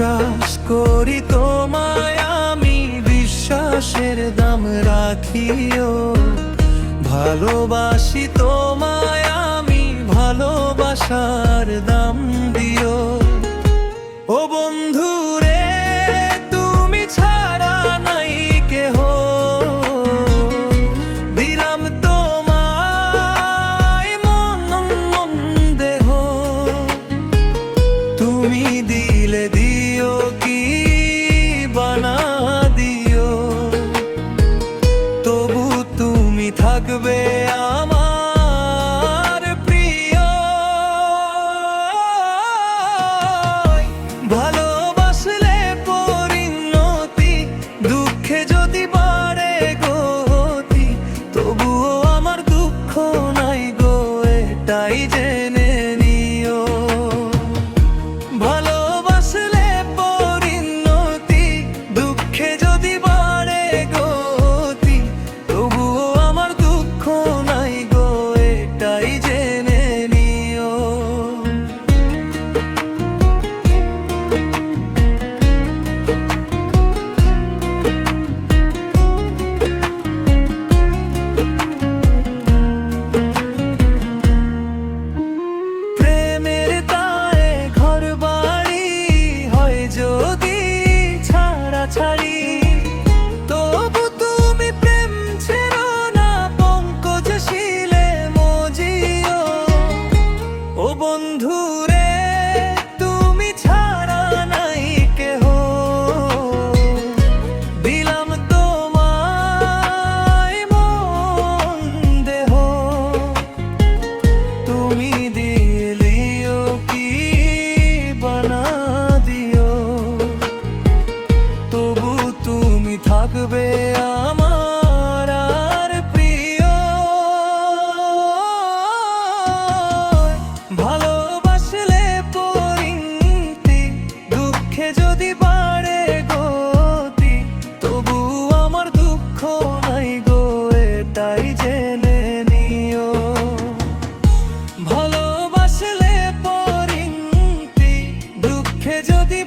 বিশ্বাস করি তোমায় আমি, বিশ্বাসের দাম রাখিও। ভালোবাসি তোমায় আমি, ভালোবাসার দাম দিও। ও বন্ধু রে, তুমি ছাড়া নাই কেহ, দিলাম তোমায় মন দেহ। তুমি দিলে দিও কি বানা দিও, তবু তুমি থাকবে আমার প্রিয়। ভালোবাসলে পরিণতি, দুঃখে যদি বাড়ে গতি, তবুও আমার দুঃখ নাই গো, এটাই জেনে নিও। ভালোবাসলে পরিণতি, দুঃখে যদি বাড়ে গতি, তবুও আমার দুঃখ নাই গো, এটাই জেনে নিও। প্রেমের দায়ে ঘর বাড়ি হয় যদি ছাড়াছাড়ি, তবু তুমি প্রেম ছেড়ো না, পঙ্কজশীলে মজিও। ও বন্ধু রে, তুমি ছাড়া নাই কেহ, দিলাম তোমায় মন দেহ। তুমি দিলিও কি বানা দিও, তবু তুমি থাকবে আমার আর প্রিয়। ভালোবাসলে পরিণতি, দুঃখে যদি বাড়ে গতি, তবু আমার দুঃখ নাই গো, এটাই জেনে নিও। ভালোবাসলে পরিণতি, দুঃখে যদি